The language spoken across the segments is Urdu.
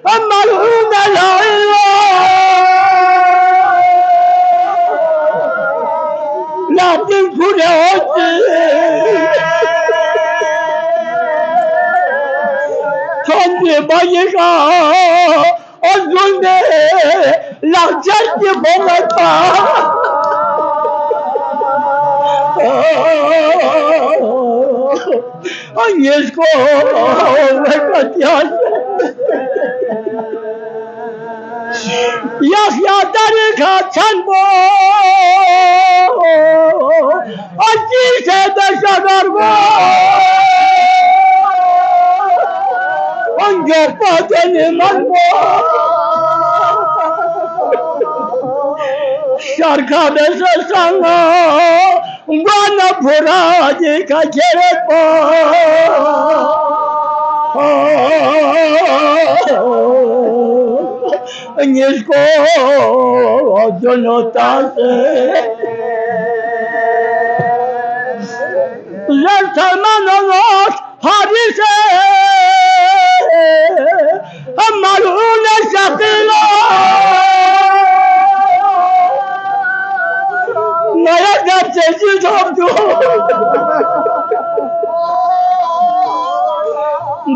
ملعون العين لا تنفر عدي تنفي بيقى الظلم لا جد بمتا يسكو وكتيان يحيى طريقة تنبو أجي سيد شغربو أنجو فاتني منبو شاركا بسسانا وانا فرادي كجربو Nisco yo no tase las hermanos Parise amaruna shakila naya gapse jidamdu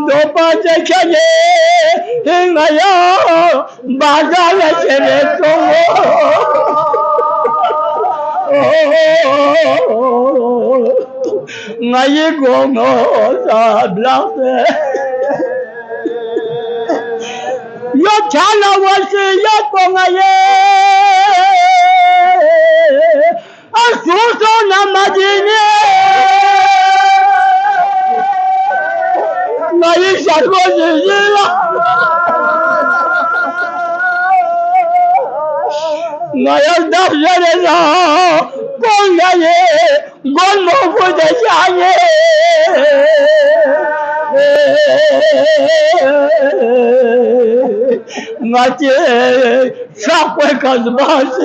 do paje kye hingaya bazala chere ngai gongo sa blase yo chala wasi yo pongaye asuso na madine ngai shako jila ngai dafjera kongaye gonmo fude chaye ngate shakwe kazbase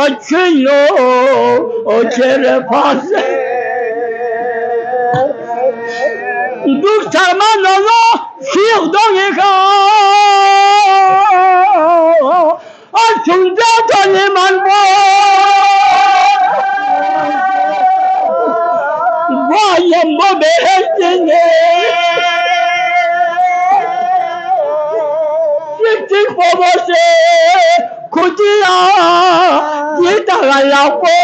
Achillo o chere pase Dukta manolo Sir dongika Achunja tani manbo Wayambo behestine Siktik pobose Kutia Kita galapo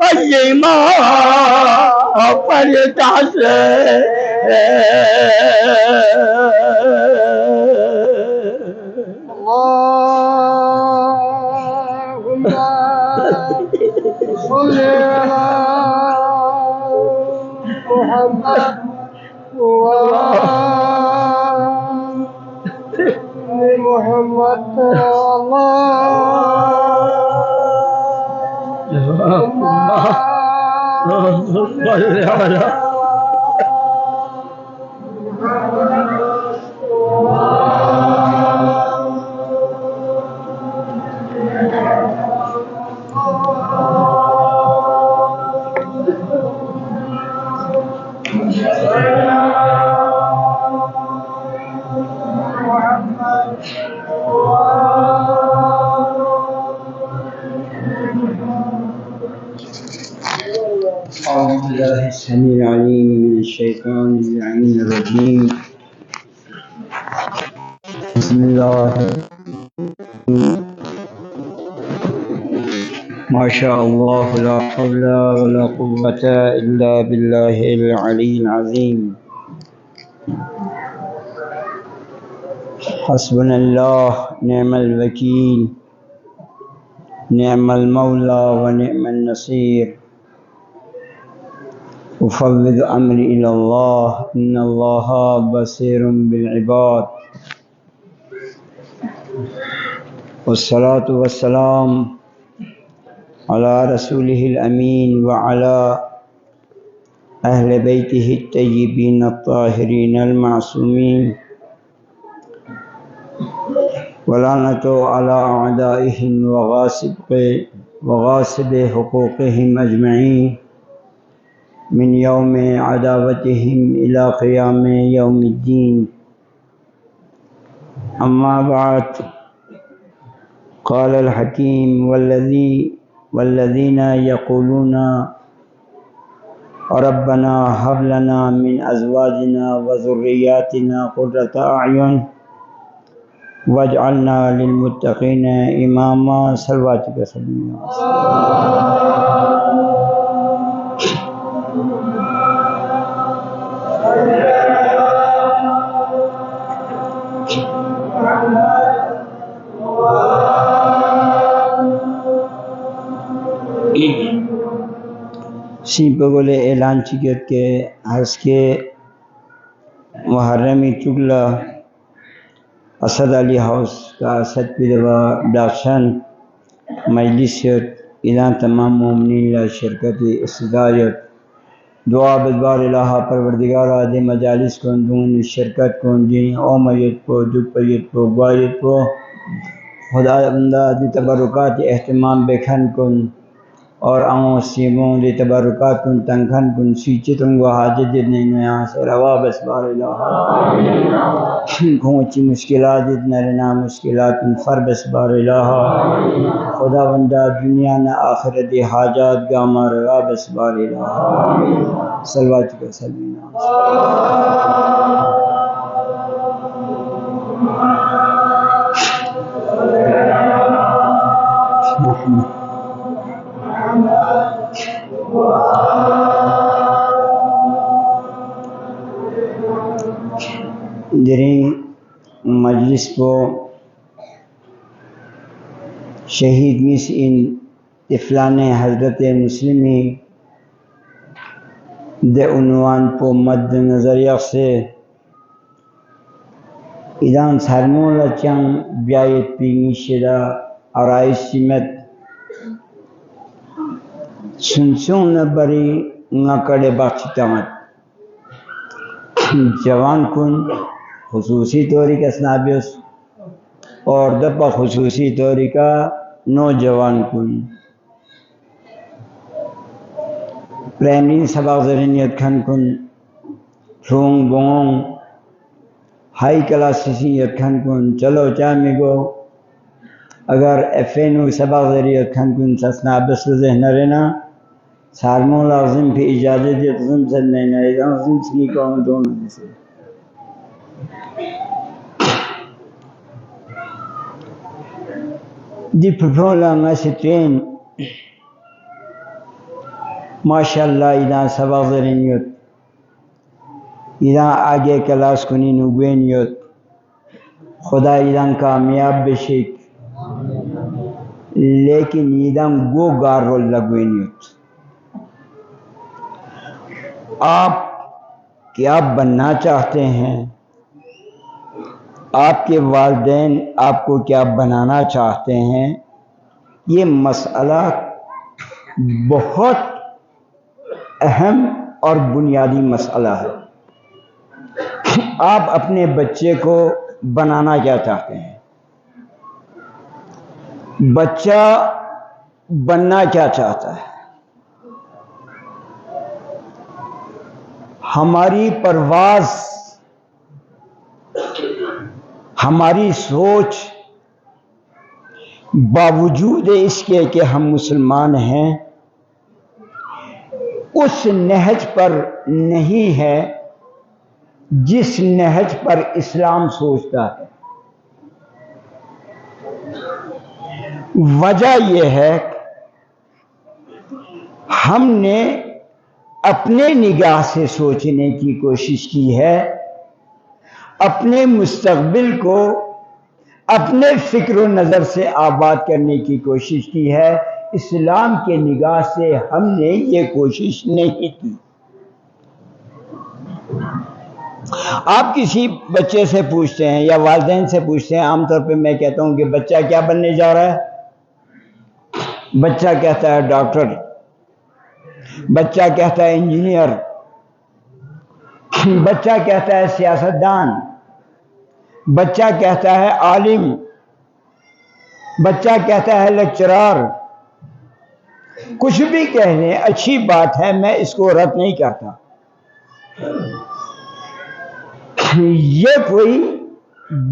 Ayema Aparitase Allahumma Salli ala Muhammad محمد أعوذ بالله السميع العليم من الشيطان اللعين الرجيم بسم الله ما شاء الله لا حول ولا قوة إلا بالله العلي العظيم حسبنا الله نعم الوكيل نعم المولى ونعم النصير أفوض أمري إلى الله إن الله بصير بالعباد والصلاة والسلام على رسوله الأمين وعلى أهل بيته الطيبين الطاهرين المعصومين ولعنة على أعدائهم وغاصب حقوقهم أجمعين من يوم عداوتهم إلى قيام يوم الدين. أما بعد، قال الحكيم والذين يقولون ربنا هب لنا من أزواجنا وذرياتنا قرة أعين واجعلنا للمتقين إماما. صلواتك سلم سی بگولے اعلان چکت کے حس کے محرمی چگلا اسد علی ہاؤس کا اسد پیدوا ڈاکشن مجلسیت اعلان تمام مومنین لا شرکت استدایت دعا بدبار الہ پروردگار آدھے مجالس کن دون شرکت کن دین او میت کو دک پیت کو گوایت کو خدا بندہ دی تبرکات اہتمام بکھن کن اور آؤں سیموں دی تبرکات کن تنکھن کن سیچتن و حاجت جدنے نیا سے روا بسبار الہ کھونچی مشکلات جدنے رنا مشکلات کن فر بسبار الہ خدا بندہ دنیا نا آخرت حاجات گاما روا بسبار الہ. صلوات کا سلمنا درین مجلس کو شہید مس ان طفلان حضرت مسلمی دے عنوان کو مد نظریہ سے ادان سرمون لچن بیایت پینی شدہ آرائش سمت سنسون نبری نکڑ بخش تمت جوان کن خصوصی طوری کا سنابیس اور دپا خصوصی طوری کا نوجوان کن پرائمری سبق ذرینیت کھن کن رونگ بونگ ہائی کلاس سیسیت کھن کن چلو چامی گو اگر ایفینو سبق ذریعت کھن کن سسنابیس ذہن رہنا سارمون لازم پہ اجازت یتظم سے نہیں نا ازم سکی کون دونوں سے دی پھولا مسٹرین ماشاءاللہ ادھا سبق ذرینیت ادھا آگے کلاس کنی نوگوینیت خدا ادھا کامیاب بشک لیکن ادھا گو گار رول لگوینیت. آپ کیا بننا چاہتے ہیں؟ آپ کے والدین آپ کو کیا بنانا چاہتے ہیں؟ یہ مسئلہ بہت اہم اور بنیادی مسئلہ ہے. آپ اپنے بچے کو بنانا کیا چاہتے ہیں؟ بچہ بننا کیا چاہتا ہے؟ ہماری پرواز، ہماری سوچ باوجود اس کے کہ ہم مسلمان ہیں اس نہج پر نہیں ہے جس نہج پر اسلام سوچتا ہے. وجہ یہ ہے ہم نے اپنے نگاہ سے سوچنے کی کوشش کی ہے، اپنے مستقبل کو اپنے فکر و نظر سے آباد کرنے کی کوشش کی ہے. اسلام کے نگاہ سے ہم نے یہ کوشش نہیں کی. آپ کسی بچے سے پوچھتے ہیں یا والدین سے پوچھتے ہیں، عام طور پہ میں کہتا ہوں کہ بچہ کیا بننے جا رہا ہے؟ بچہ کہتا ہے ڈاکٹر، بچہ کہتا ہے انجینئر، بچہ کہتا ہے سیاستدان، بچہ کہتا ہے عالم، بچہ کہتا ہے لیکچرار۔ کچھ بھی کہہ لیں، اچھی بات ہے، میں اس کو رد نہیں کرتا۔ یہ کوئی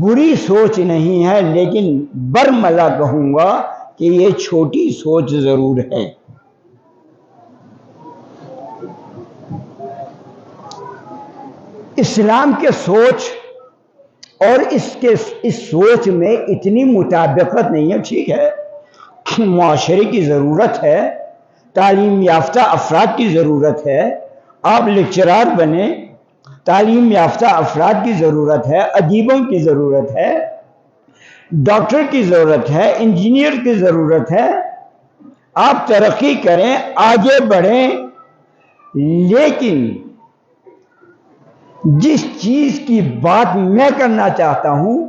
بری سوچ نہیں ہے، لیکن برملا کہوں گا کہ یہ چھوٹی سوچ ضرور ہے۔ اسلام کے سوچ اور اس سوچ میں اتنی مطابقت نہیں ہے۔ ٹھیک ہے، معاشرے کی ضرورت ہے، تعلیم یافتہ افراد کی ضرورت ہے، آپ لیکچرار بنے، تعلیم یافتہ افراد کی ضرورت ہے، ادیبوں کی ضرورت ہے، ڈاکٹر کی ضرورت ہے، انجینئر کی ضرورت ہے، آپ ترقی کریں، آگے بڑھیں۔ لیکن جس چیز کی بات میں کرنا چاہتا ہوں،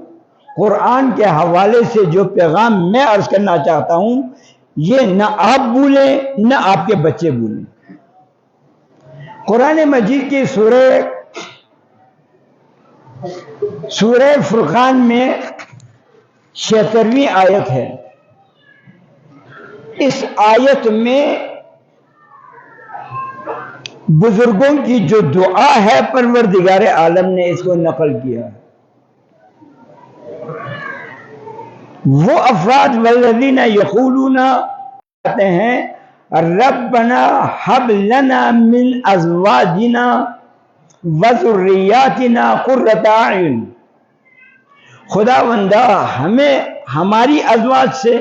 قرآن کے حوالے سے جو پیغام میں عرض کرنا چاہتا ہوں، یہ نہ آپ بھولیں نہ آپ کے بچے بھولیں۔ قرآن مجید کی سورہ فرقان میں 76ویں آیت ہے۔ اس آیت میں بزرگوں کی جو دعا ہے، پروردگار عالم نے اس کو نقل کیا ہے۔ وہ افراد والذین یقولون کہتے ہیں ربنا هب لنا من ازواجنا وذریاتنا قرۃ اعین، خداوندہ ہمیں ہماری ازواج سے،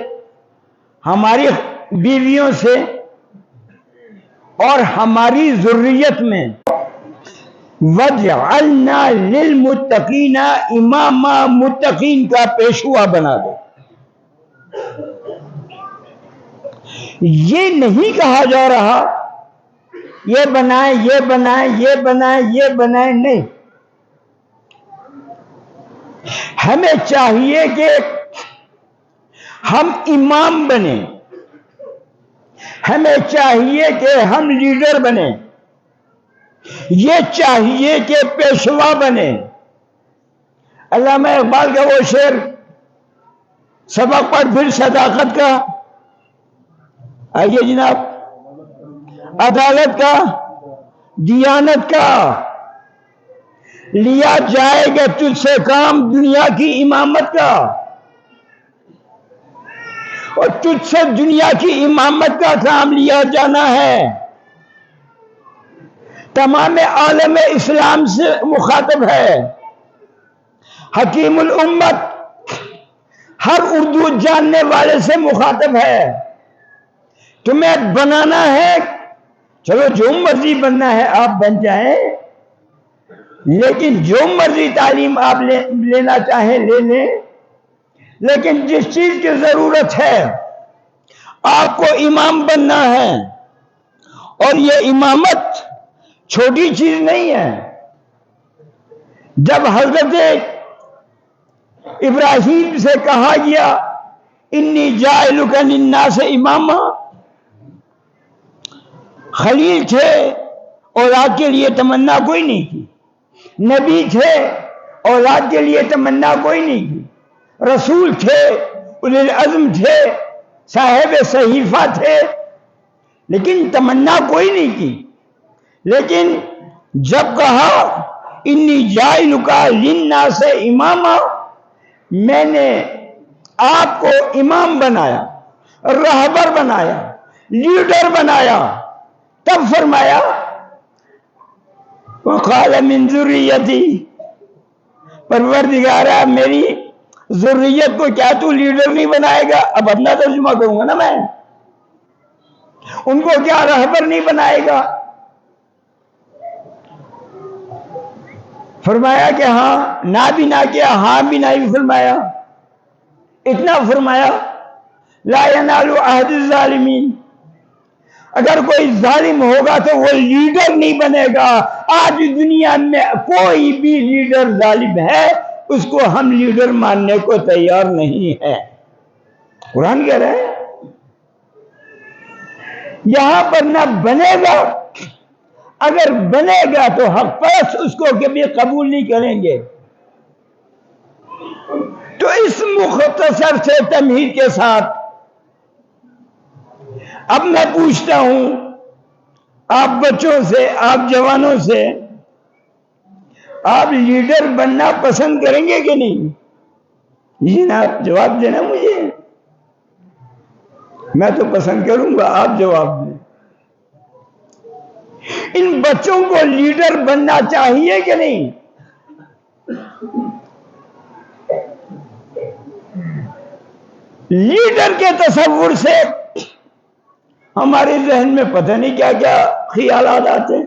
ہماری بیویوں سے اور ہماری ذریت میں وَجْعَلْنَا لِلْمُتَّقِينَ اماما، متقین کا پیشوا بنا دو۔ یہ نہیں کہا جا رہا یہ بنائیں یہ بنائیں یہ بنائیں یہ بنائیں، نہیں۔ ہمیں چاہیے کہ ہم امام بنیں، ہمیں چاہیے کہ ہم لیڈر بنیں، یہ چاہیے کہ پیشوا بنے۔ علامہ اقبال کا وہ شعر، سبق پڑھ پھر صداقت کا، آئیے جناب، عدالت کا، دیانت کا، لیا جائے گا تجھ سے کام دنیا کی امامت کا، اور تجھ سے دنیا کی امامت کا کام لیا جانا ہے۔ تمام عالم اسلام سے مخاطب ہے، حکیم الامت ہر اردو جاننے والے سے مخاطب ہے۔ تمہیں بنانا ہے، چلو جو مرضی بننا ہے آپ بن جائیں، لیکن جو مرضی تعلیم آپ لینا چاہیں لے لیں، لیکن جس چیز کی ضرورت ہے آپ کو امام بننا ہے، اور یہ امامت چھوٹی چیز نہیں ہے۔ جب حضرت ابراہیم سے کہا گیا انی جاعلک للناس اماما، خلیل تھے، اولاد کے لیے تمنا کوئی نہیں کی، نبی تھے، اولاد کے لیے تمنا کوئی نہیں کی، رسول تھے، اولی العزم تھے، صاحب صحیفہ تھے، لیکن تمنا کوئی نہیں کی۔ لیکن جب کہا انی جاعلک للناس اماما، میں نے آپ کو امام بنایا، رہبر بنایا، لیڈر بنایا، تب فرمایا وقال من ذریتی، پروردگارا میری ذریت کو کیا تو لیڈر نہیں بنائے گا؟ اب اپنا ترجمہ کروں گا نا میں، ان کو کیا رہبر نہیں بنائے گا؟ فرمایا کہ ہاں، نہ بھی نہ کیا، ہاں بھی نہیں فرمایا، اتنا فرمایا لا ینال عہد الظالمین، اگر کوئی ظالم ہوگا تو وہ لیڈر نہیں بنے گا، آج دنیا میں کوئی بھی لیڈر ظالم ہے، اس کو ہم لیڈر ماننے کو تیار نہیں ہے۔ قرآن کہہ رہا ہے یہاں پر نہ بنے گا، اگر بنے گا تو حق پرست اس کو کبھی قبول نہیں کریں گے۔ تو اس مختصر سے تمہید کے ساتھ اب میں پوچھتا ہوں آپ بچوں سے، آپ جوانوں سے، آپ لیڈر بننا پسند کریں گے کہ نہیں؟ جی نا، جواب دینا مجھے، میں تو پسند کروں گا، آپ جواب دیں۔ ان بچوں کو لیڈر بننا چاہیے کہ نہیں؟ لیڈر کے تصور سے ہمارے ذہن میں پتہ نہیں کیا کیا خیالات آتے ہیں۔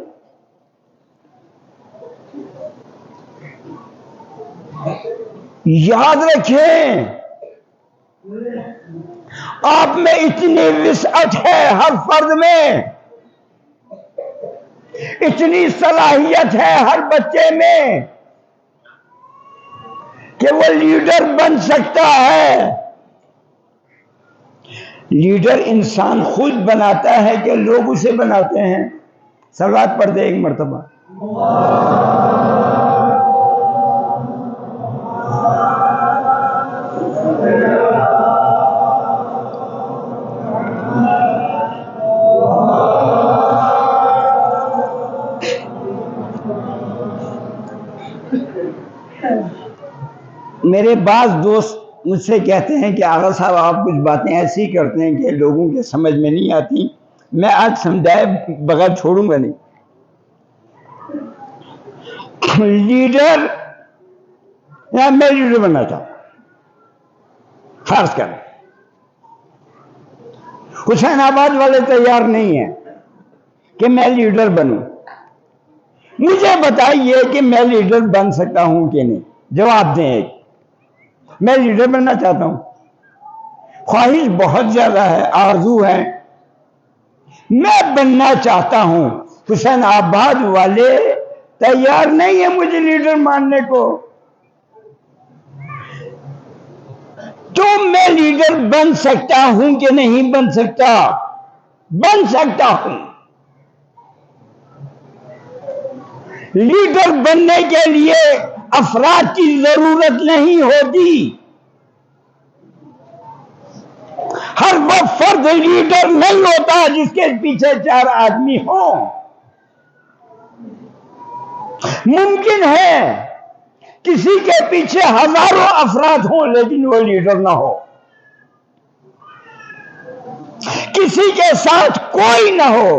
یاد رکھیں آپ میں اتنی وسعت ہے، ہر فرد میں اتنی صلاحیت ہے ہر بچے میں کہ وہ لیڈر بن سکتا ہے۔ لیڈر انسان خود بناتا ہے کہ لوگ اسے بناتے ہیں؟ صلوات پڑھ دے ایک مرتبہ۔ میرے بعض دوست مجھ سے کہتے ہیں کہ آغا صاحب آپ کچھ باتیں ایسی کرتے ہیں کہ لوگوں کے سمجھ میں نہیں آتی، میں آج سمجھائے بغیر چھوڑوں گا نہیں۔ لیڈر یا میں لیڈر بننا چاہوں، فرض کریں حسین آباد والے تیار نہیں ہیں کہ میں لیڈر بنوں، مجھے بتائیے کہ میں لیڈر بن سکتا ہوں کہ نہیں؟ جواب دیں ایک۔ میں لیڈر بننا چاہتا ہوں، خواہش بہت زیادہ ہے، آرزو ہے، میں بننا چاہتا ہوں، حسین آباد والے تیار نہیں ہیں مجھے لیڈر ماننے کو، تو میں لیڈر بن سکتا ہوں کہ نہیں بن سکتا؟ بن سکتا ہوں۔ لیڈر بننے کے لیے افراد کی ضرورت نہیں ہوتی، ہر وہ فرد لیڈر نہیں ہوتا جس کے پیچھے 4 آدمی ہوں۔ ممکن ہے کسی کے پیچھے ہزاروں افراد ہوں لیکن وہ لیڈر نہ ہو، کسی کے ساتھ کوئی نہ ہو،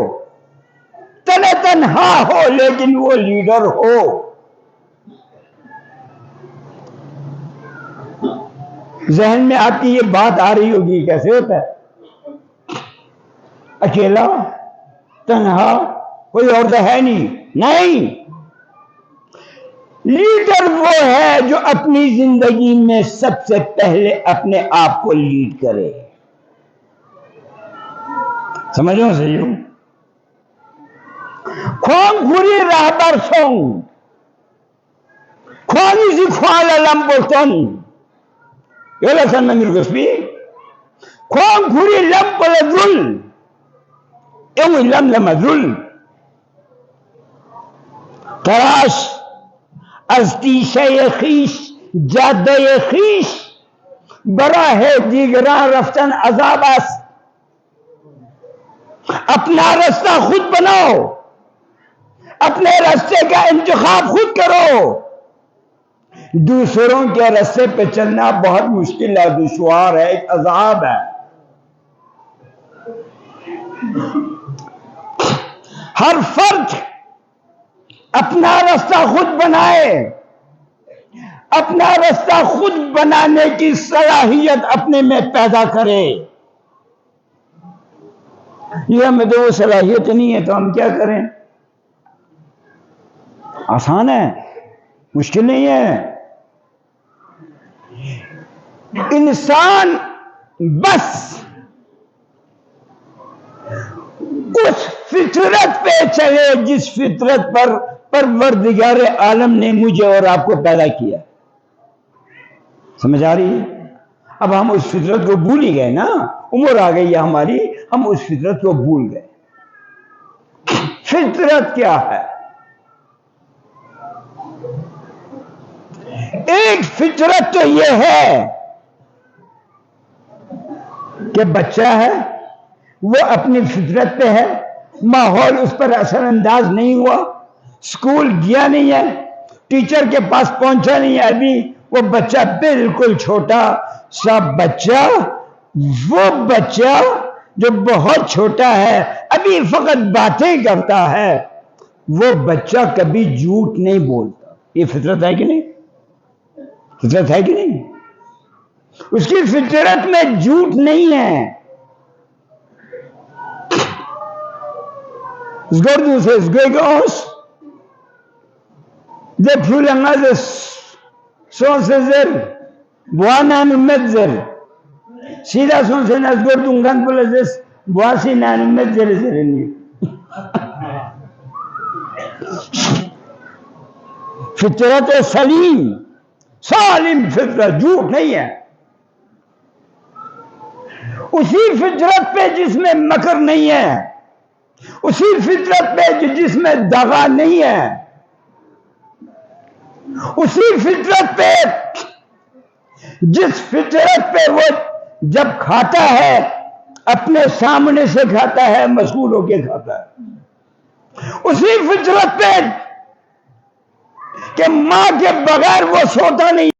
تنہا ہو لیکن وہ لیڈر ہو۔ ذہن میں آپ کی یہ بات آ رہی ہوگی کیسے ہوتا ہے؟ اکیلا، تنہا، کوئی اور تو ہے نہیں۔ لیڈر وہ ہے جو اپنی زندگی میں سب سے پہلے اپنے آپ کو لیڈ کرے۔ سمجھو صحیح ہوں؟ کھون گھوری رہبر سونگ کھوانی سی کھوان للم بوتن یہ لسن نمیر گسبی کھون گھوری لم بلدل ایوی لم لمدل تراش از تیشه خیش جاده خیش براه دیگران رفتن عذاب است۔ اپنا رستہ خود بناؤ، اپنے راستے کا انتخاب خود کرو، دوسروں کے راستے پہ چلنا بہت مشکل ہے، دشوار ہے، ایک عذاب ہے۔ ہر فرد اپنا راستہ خود بنائے، اپنا راستہ خود بنانے کی صلاحیت اپنے میں پیدا کرے۔ یہ ہمیں تو وہ صلاحیت نہیں ہے تو ہم کیا کریں؟ آسان ہے، مشکل نہیں ہے۔ انسان بس اس فطرت پہ چلے جس فطرت پر پروردگار عالم نے مجھے اور آپ کو پیدا کیا. سمجھ آ رہی ہے؟ اب ہم اس فطرت کو بھول ہی گئے نا، عمر آ گئی ہے ہماری، ہم اس فطرت کو بھول گئے. فطرت کیا ہے؟ ایک فطرت تو یہ ہے کہ بچہ ہے، وہ اپنی فطرت پہ ہے، ماحول اس پر اثر انداز نہیں ہوا، اسکول گیا نہیں ہے، ٹیچر کے پاس پہنچا نہیں ہے، ابھی وہ بچہ بالکل چھوٹا سا بچہ، وہ بچہ جو بہت چھوٹا ہے، ابھی فقط باتیں کرتا ہے، وہ بچہ کبھی جھوٹ نہیں بولتا. یہ فطرت ہے کہ نہیں؟ فطرت ہے کہ نہیں؟ اس کی فطرت میں جھوٹ نہیں ہے. Es gordus es gegos, de fulanazes son sezer, buanan medzer. Sida son senas gordun gan bulazes, buasinan medzer zereni. فطرت سلیم، سالم فطرت، جھوٹ نہیں ہے. اسی فطرت پہ جس میں مکر نہیں ہے، اسی فطرت پہ جس میں دغا نہیں ہے، اسی فطرت پہ جس فطرت پہ وہ جب کھاتا ہے اپنے سامنے سے کھاتا ہے، مشغول ہو کے کھاتا ہے. اسی فطرت پہ کہ ماں کے بغیر وہ سوتا نہیں.